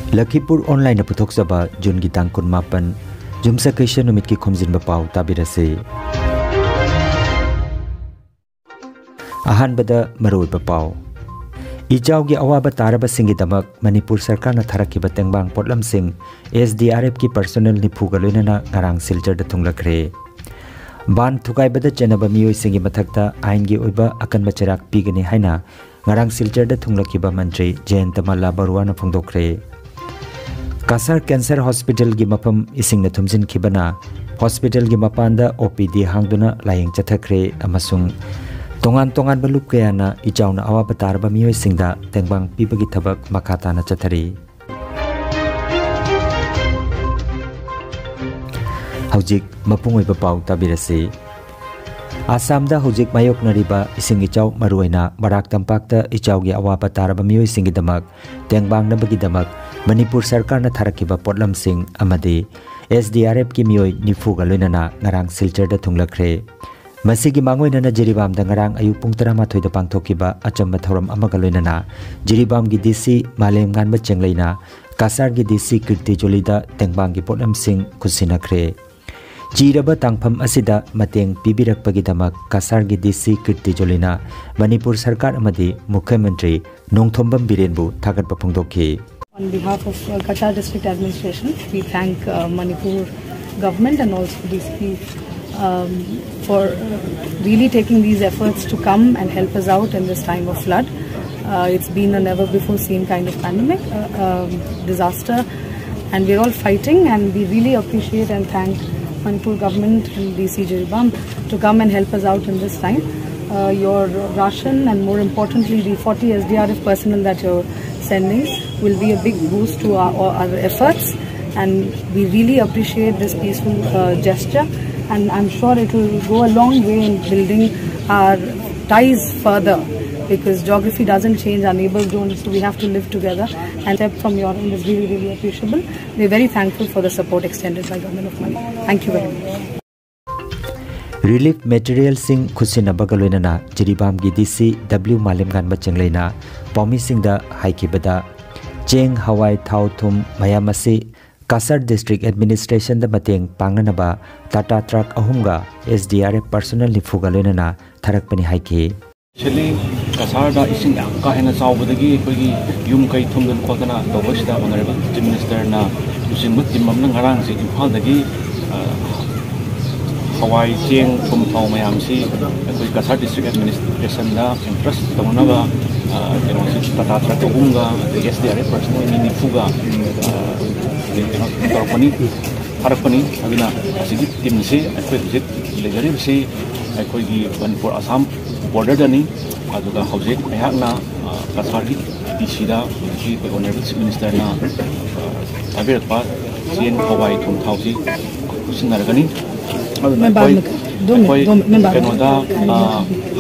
Lakhipuronline puthokjaba June gi tang 18 Jumsakation numit ki Khomjinba Pao tabirase. Ahanbada maroiba Pao. Ijau gi awaba taraba singi damak Manipur sarkar na tharakiba tengbang potlam sing SDRF ki personnel ni phugalina ngarang silchar da thunglakre. Ban thukai bada chenaba miyoi singi mathakta ain gi oiba akan bacharak pigani haina ngarang silchar da thunglakiba mantri Jayantama Baruana phongdokre. Kasar Cancer Hospital gi mapam ising na thumjin khibana hospital gi mapanda OPD hangduna layeng chathakre amasung tongan balup kayana ijauna awaba tarba miyoi singda tengbang pibagi thabak makata na chathari. Haujik mapungoi Pao tabirase. Assam da hujik mayok nariba ising ichau maruina Barak Tampak ta ichau gi awaba taraba miyoi singi damak tengbang na bagi damak Manipur sarkar na tharakiba potlam sing amadi SDRF ki miyoi nifuga loinana ngarang silchar da thunglakre. Masigi mangoina na Jiribam da ngarang ayu pung 13 da pangthokiba achamba thoram amaga loinana Jiribam gi DC Malem ganba chengleina Kasar gi DC Kirti Jolida tengbang gi potlam sing kusinakre. Jiraba tangpham asida mateng pibirakpagi damak Kasar gi DC Kirti Jolina Manipur sarkar amadi Mukhyamantri Nongthombam Birenbu thagatpa phongdokhi. On behalf of Kasar District Administration, we thank Manipur government and also DCP for really taking these efforts to come and help us out in this time of flood. It's been a never before seen kind of pandemic, disaster, and we're all fighting, and we really appreciate and thank Manipur government and DC Jiribam to come and help us out in this time. Your ration and more importantly the 40 SDRF personnel that you're sending will be a big boost to our efforts, and we really appreciate this peaceful gesture, and I'm sure it will go a long way in building our ties further, because geography doesn't change, our neighbors don't, so we have to live together, and step from your end is really, really appreciable. We're very thankful for the support extended by Government of Manipur. Thank you very much. Relief material sing khusina bagaloinana Jiribam gi DC W Malem ganba chengleina Paumi singda haikibada Cheng Hawai Thau Thum Mayamasi Kasar District Administration da mateng pangnanaba Tata Truck ahumga SDRF personnel ni fugaloinana tharakpani haiki. Actually, Kasar da ising ka hena saubadagi kogi yum kai thumdan khotana tawasida honorable Chief Minister na usimut timam nang harang si Imphal dagi Hawai Cheng Thum Thau mayam si koi Kasar District Administration da interest tamunaba Tata Truck ahumga SDRF personnel ni fuga tarapani harapani aduna asigi team se akoi visit legari se akoi gi Manipur Assam border dani aduga hojek ayakna Kasar gi DC da ki honorable Chief Minister na tabirakpa Cheng Hawai Thum Thau si kusinaragani aduna koi kenoda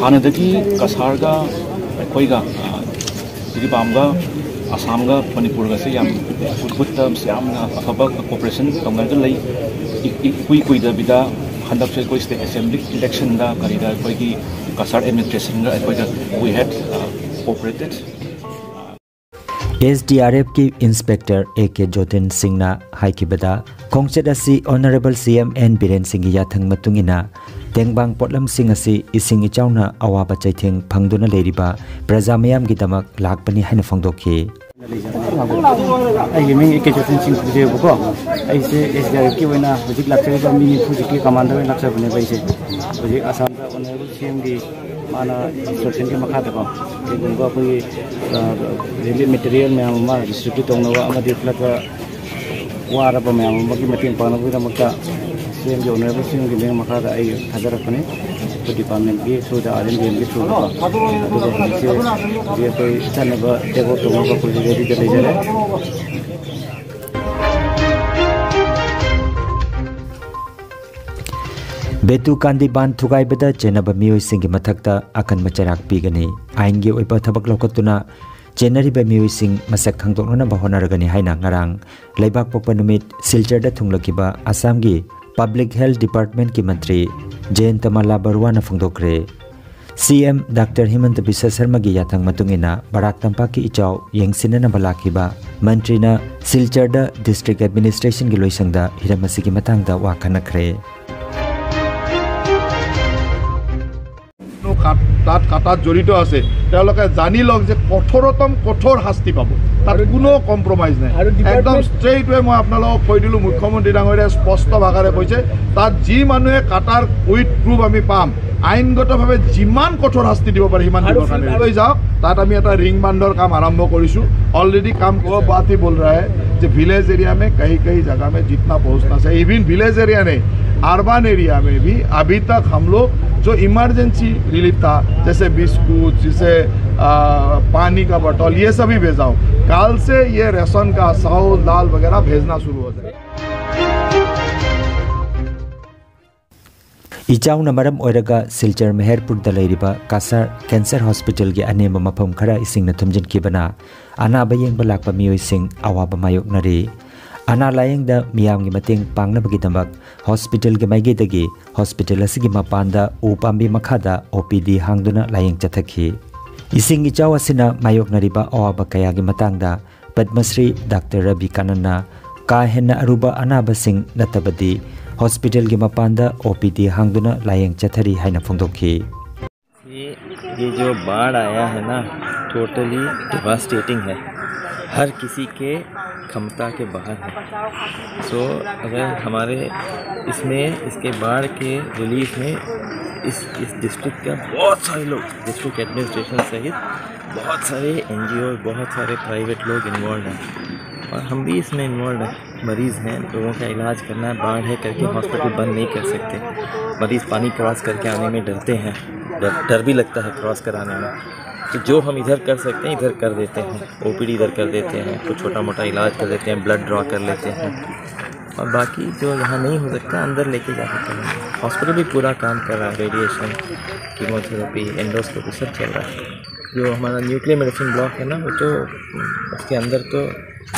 hanadagi Kasar ga koi ga Jiribam ga Assam ga Manipur ga se yam puttam siam na afaba cooperation tongal lei kui da bida handak se koi state assembly election da karida koi gi Kasar administration ga koi ga we had cooperated. SDRF ki Inspector AK Jotin Singh na haikibada Khongchet asi Honorable CM N Biren Singh yathang matungina tengbang potlam sing asi ising ichauna awaba chaitheng phangduna leriba prajamayam gi damak lakpani haina phongdokhi. I mean, a kitchen sing to the book. I say, is there a given a big lecture mini Fuji commander and lecture on a basis? The Assam on the CMD Mana instruction Makataba. They will go really material Myanmar distributed on the Amadi Plata Waraba Myanmar Pana with a Maka. CMD honorable CMD Makata Hazarapane. Department be through the RMB and through Betu Kandi Ban Thugai Beda Jenaba Miyoi Singi Mathakta akan macharak pigani ain gi oipa thabak lokotuna Jenari ba Miyoi Sing masak khangdokna ba honaragani haina ngarang leibak pokpa numit silchar da thunglakiba Assam gi Public Health Department ki Mantri Jayantama Baruana phongdokre CM Dr. Himanta Biswa Sarma gi yathang matungina Barak Tampak ki ichau yengsinana balakiba Mantrina Silcharda District Administration gi loisangda hiramasi gi matangda wa khanakre তাত কাটাত জড়িত আছে তেওঁলোকে জানি লওক যে কঠোৰতম কঠোৰ শাস্তি পাব তাত কোনো কম্প্ৰমাইজ নাই একদম ষ্ট্ৰেইট ৱে মই আপোনালোকক কৈ দিলোঁ মুখ্যমন্ত্ৰী ডাঙৰীয়াই স্পষ্ট ভাষাৰে কৈছে তাত যি মানুহে কাটাৰ উইথ প্ৰুফ আমি পাম আইনগতভাৱে যিমান কঠোৰ শাস্তি দিব পাৰে সিমান দিবৰ কাৰণে লৈ যাওক তাত আমি এটা ৰিং বান্ধৰ কাম আৰম্ভ কৰিছোঁ অলৰেডি काम को बात ही बोल रहा है जो विलेज एरिया में कहीं कहीं जगह में जितना पहुँचना चाहिए इवन विलेज एरिया नहीं अर्बन एरिया में भी अभी तक हम लोग जो इमरजेंसी रिलीफ था जैसे बिस्कुट जैसे पानी का बॉटल ये सभी भेजाओ कल से ये रेशन का चावल दाल वगैरह भेजना शुरू हो जाए इचाउना मरम ओइरगा सिलचर मेहरपुर दलैरिबा कासर कैंसर हॉस्पिटल के अनेम मफम खरा इसिंगना थुमजिन किबना अनाबा येंगबा लाकपा मियोइसिंग अवाबा मायोकनरी अना लायंगदा मियामगी मतेंग पांगनबगिदमक हॉस्पिटल के माइगेदगी हॉस्पिटल असिगी मपांदा उपांबी मखादा OPD हांगदुना लायंग चथखी इसिंग इचाउ असिना मायोकनरिबा अवाबा कयागी मतंगदा पद्मश्री डॉक्टर रवि कानना का हेन्ना अरुबा अनाबसिंग नतबदी हॉस्पिटल के मपांदा OPD हांगदुना लायंग चथरी हाइना फोंदोखी ये जो बाढ़ आया है ना टोटली डिवास्टेटिंग है हर किसी के क्षमता के बाहर है सो अगर हमारे इसमें इसके बाढ़ के रिलीफ में इस डिस्ट्रिक्ट का बहुत सारे लोग डिस्ट्रिक्ट एडमिनिस्ट्रेशन सहित बहुत सारे NGO बहुत सारे प्राइवेट लोग इन्वॉल्व हैं और हम भी इसमें इन्वॉल्व हैं मरीज़ हैं लोगों का इलाज करना है बाढ़ है करके हॉस्पिटल बंद नहीं कर सकते मरीज़ पानी क्रॉस करके आने में डरते हैं डर भी लगता है क्रॉस कराने में तो जो हम इधर कर सकते हैं इधर कर देते हैं OPD इधर कर देते हैं तो छोटा मोटा इलाज कर देते हैं ब्लड ड्रॉ कर लेते हैं और बाकी जो यहाँ नहीं हो सकता अंदर लेके जाकर करेंगे हॉस्पिटल भी पूरा काम कर रहा है रेडिएशन कीमोथेरेपी एंडोस्कोपी सब चल रहा है जो हमारा न्यूक्लियर मेडिसिन ब्लॉक है ना वो तो उसके अंदर तो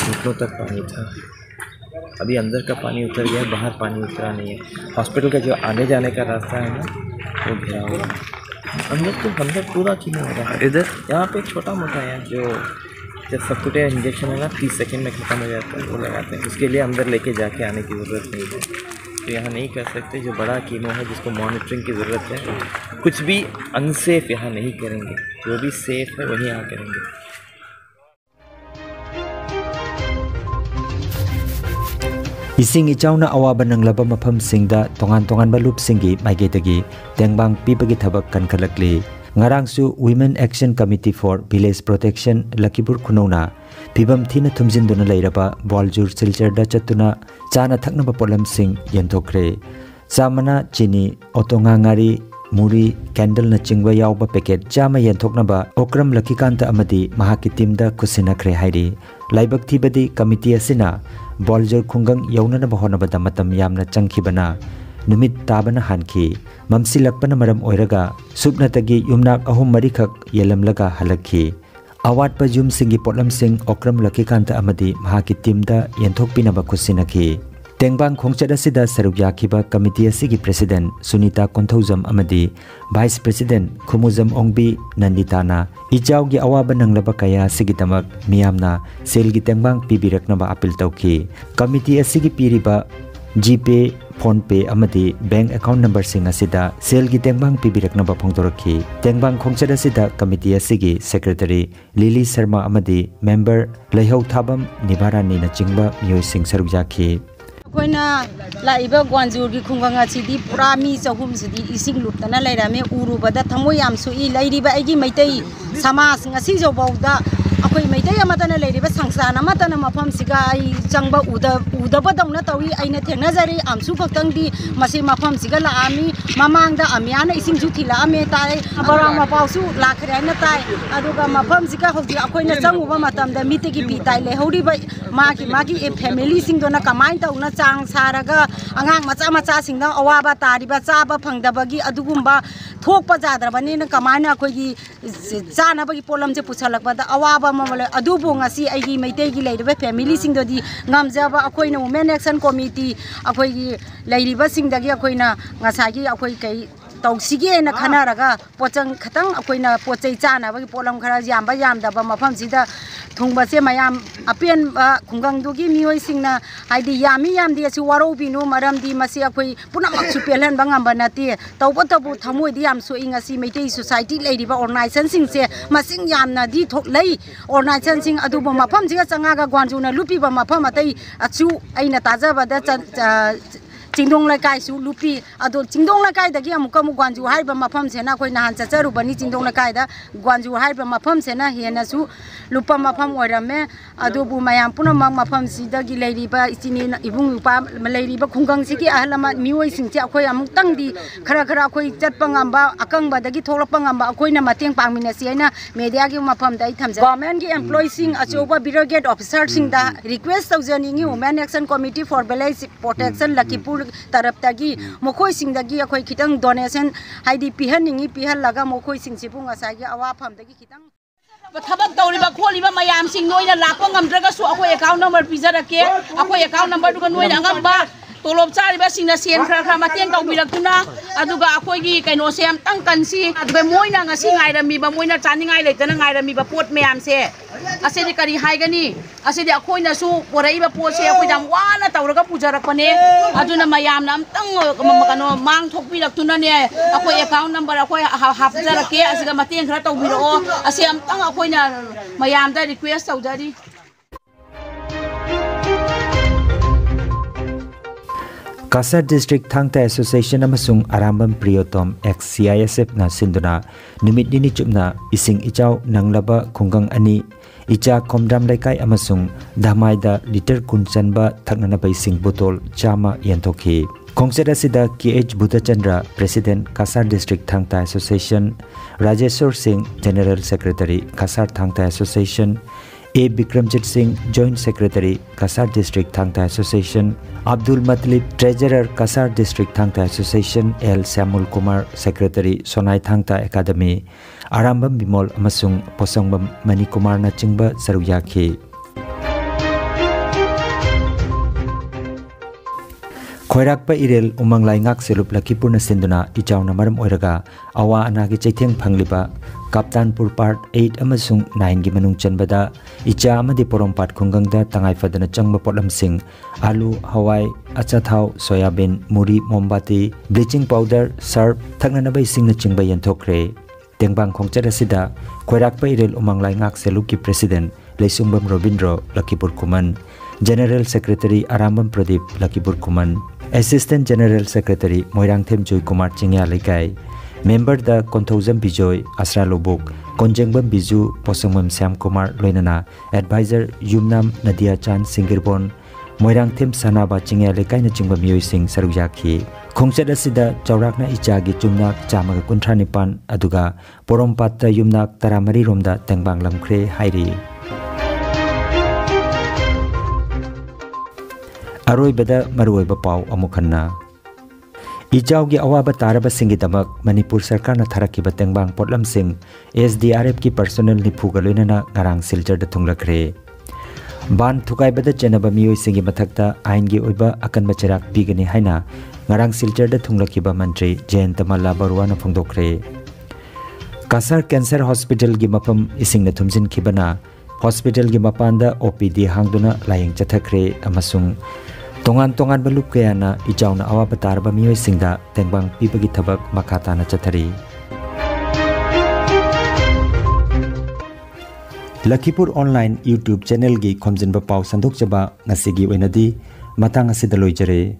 घुटनों तक पानी था अभी अंदर का पानी उतर गया बाहर पानी उतरा नहीं है हॉस्पिटल का जो आने जाने का रास्ता है ना वो घिरा हुआ है अंदर पूरा कीमो हो रहा है इधर यहाँ पे छोटा मोटा है जो जब सबकुटिया इंजेक्शन है ना 30 सेकंड में ख़त्म हो जाता है वो लगाते हैं उसके लिए अंदर लेके जाके आने की ज़रूरत नहीं है तो यहाँ नहीं कर सकते जो बड़ा कीमो है जिसको मॉनिटरिंग की ज़रूरत है कुछ भी अनसेफ यहाँ नहीं करेंगे जो भी सेफ़ है वही यहाँ करेंगे इसिंग इचाउना अवाबा नंगलबा मफम सिंगदा तोंगान तोंगान बलुप सिंगी माइगेतगी तेंगबांग पीबगी थबक कनखलकली ngarangsu Women Action Committee for Village Protection Lakhipur Khunona pibam thina thumjinduna leiraba boljur silcharda chatuna chana thaknaba polam sing yenthokre chamana chini otongangari muri candle na chingwa yawba packet chama yenthoknaba okram lakhikanta amadi mahaki teamda kusinakre hairi laibak thibadi committee asina boljur khungang yaunana bahonaba damatam yamna changkhibana नुमित ताबना हानखी ममसिलकपन मरम ओइरगा सुबनतगी युमनाक अहुम मरिखक येलमलगा हलखी अवाट प yum सिंगी पोटलम सिंग ओक्रम लकीकांत अमदी महाकी टीमदा यंथोकपिनबा खुसिनखी तेंगबांग खोंगचट असिदा सरुक याखिबा committee असिगी president Sunita Konthoujam अमदी vice president Khumujam Ongbi नंदिताना इचाउगी अवाबा नंगलबा कया सिगिदमक मियामना सेलगी तेंगबांग पिबिरकनबा अपील तौखी कमिटी असिगी पीरिबा जीपे फोन पे अमदी बैंक अकाउंट नंबर सिंग असिदा सेल की तेंगबांग पिबिरकनबा फोंदोरखी तेंगबांग खोंगचट असिदा कमिटी असिगी सेक्रेटरी लिली शर्मा अमदी मेंबर लैहौ थाबम निबारानी न चिंगबा मियोय सिंग सरुक जाखी कोइना लाइबा ग्वानजूर की खुंगंगा सिदी पुरा मी चहुम सिदी इसिंग लुपतना लैरामे उरुबदा थमो याम सुई लैरिबा आइगी मैतै समाज ngasi जौबाउदा अखोई मैतै अमतना लैरिबा संस्थान अमतना मफम सिगा आई चंगबा उदबदौना तौई आइना थेंगनाजरी आमसु खक्तंगदी मसे मफम सिगा लाआमी ममांगदा अमियाना इसिंग जुथि लाआमे ताय बरा मपाउसु लाखरेना ताय अदुगा मफम सिगा होदि अखोइना चंगुबा मतमदा मितेगी बिताय लेहौरिबा मागी ए फैमिली सिंगदोना कमाइन तौना चांग सारगा अंगांग मचा मचा सिंगदा अवाबा तारिबा चाबा फंगदबगी अदुगुंबा थोकपा जाद्रबनिना कमाइन अखोइगी चानबगी पोलमजे पुछलकबदा अवाबा ममले अदुबो ngasi आइगी मैतेगी लैरिबा फैमिली सिंगदोदी ngamjaba अखोइना वुमेन एक्शन कमिटी अखोइगी लैरिबा सिंगदगी अखोइना ngसागी अखोइ कै तौसिगे न खनारगा पोचंग खतंग अखोइना पोचै चानाबगी पोलम खरा यामबा यामदबा मफमसिदा थुंगबसे मयाम अपेन खुंगंदुगी मियोय सिंगना हाइदि यामी यामदि असि वारोबिनु मरमदि मसे अखोइ पुनमक सुपेलन बंगम नते तौबो तबु थमोइदि याम सोइंग असि मेटै सोसाइटी लेरिबा ऑर्गेनाइजेशन सिंगसे मसिंग यामना दि थोक्लै ऑर्गेनाइजेशन सिंग अदुबो मफमसिगा चंगागा ग्वानजुना लुपिबा मफम अतै अचु अइना ताजाबदा चिंगदोंग लकाई सु लुपी अदो चिंगदोंग लकाई दगी अमुक अमुक ग्वानजू हाइबा मफम सेना कोइ नहान चचरुबनी चिंगदोंग लकाई दा ग्वानजू हाइबा मफम सेना हेना सु लुपा मफम ओइरमे अदुबु मयाम पुनमक मफम सिदगी लेरिबा इचिनि इबुंग उपा लेरिबा खुंगंग सिगी अहलमा मियोइ सिंगचे अखोइ अमुक तंगदी खरा खरा अखोइ चटपा ngamba akangba dagi थोलपा ngamba अखोइना मतेंग पांगमिनसि हैना मीडिया की मफम दai थमजा गवर्नमेंट की एम्प्लॉय सिंग अचोबा ब्रिगेड ऑफिसर सिंग दा रिक्वेस्ट तौजनिंगी women action committee for village protection Lakhipur तरफ्तगी मखोइ सिंगदगी अखोइ खितंग डोनेशन हाइदि पिहनिंगी पिहलगा मखोइ सिंगसिबु ngसागी अवाफमदगी खितंग थबक तौरिबा खोलिबा मयाम सिंग नोइना लापा ngamdragasu अखोइ अकाउंट नंबर पिजरके अखोइ अकाउंट नंबर दुगा नोइना ngamba तोलोब चारिबा सिंगना सेन खरा खरा मतेंग तौबिरक्तुना अदुगा अखोइगी कैनोसे अमतंग कनसी अदुगा मोइना ngasi ngairamiba मोइना चानिंगाइ लेतना ngairamiba पोट मयामसे असेदि करी हाइगनी असेदि अखोइना सु पोरइबा पोसे अखोइ दाम वाना तौरगा पुजरकपने अदुना मयामना अमतंग कनो मांग थोकबिरक्तुनाने अखोइ अकाउंट नंबर अखोइ हापजरके असिगा मतेंग खरा तौबिरओ असे अमतंग अखोइना मयामदा request तौजरी Kasar District Thangta Association amasung Arambam Priyotom ex-CISF na sinduna numit nini chupna ising ichaw nanglaba khunggang ani icha Khomdram Laikai amasung Damaida liter kunchanba thaknanaba ising botol chama yantokhi Khongset asida KH Bhutachandra President Kasar District Thangta Association Rajeshwar Singh General Secretary Kasar Thangta Association A. Bikramjit Singh, Joint Secretary, Kasar District Thangta Association, Abdul Matlib, Treasurer, Kasar District Thangta Association, L. Samul Kumar, Secretary, Sonai Thangta Academy, Arambam Bimol amasung Posongbam Mani Kumar na chingba saruyaki. Khoirakpa irel umang laingak selup Lakhipur na sinduna ichaw na maram oiraga awa anagi chaitheng phangliba Kaptanpur Part 8 amasung 9 gi manung chanbada icha amadi porompat khungangda tangai fadana changba potlam sing alu hawai achathau soyabin muri mombati bleaching powder syrup thaknana bai sing na chingba yanthokre tengbang khongchat asida khoirakpa irel umang laingak selup ki president Leisumbam Robindro Lakhipur Kuman General Secretary Arambam Pradeep Lakhipur Kuman Assistant General Secretary Moirangthem Joy Kumar Chingya Laikai Member the Konthozam Bijoy Asra Lobok Konjengbam Biju Posongmam Sam Kumar Loinana Advisor Yumnam Nadia Chan Singirbon Moirangthem Sanaba Chingya Laikai na chingba miyoi sing saruyaki Khongchat asida chaurakna ichagi chumnak chamaga kuntranipan aduga porompatta yumnak taramari romda tengbang lamkhre hairi Aroi beda maroi ba pau amukhanna Ijaw gi awaba taraba singi damak Manipur Sarkar na tharaki ba tengbang potlam sing SDRF ki personnel ni phugaloina na ngarang silchar da thunglakre Ban thukai beda chenaba miyoi singi mathakta ain gi oiba akan bacharak pigani haina ngarang silchar da thunglakiba mantri Jayantamala Barua na phongdokre Kasar Cancer Hospital gi mapam ising na thumjin khibana Hospital gi mapanda OPD hangduna layeng chathakre amasung Tongan balup kayana ijauna awa batarba miyoi singda tengbang pibagi thabak makata na chathari Lakhipur Online YouTube channel gi Khomjinba Pao sandok chaba ngasigi oinadi matang asida loijare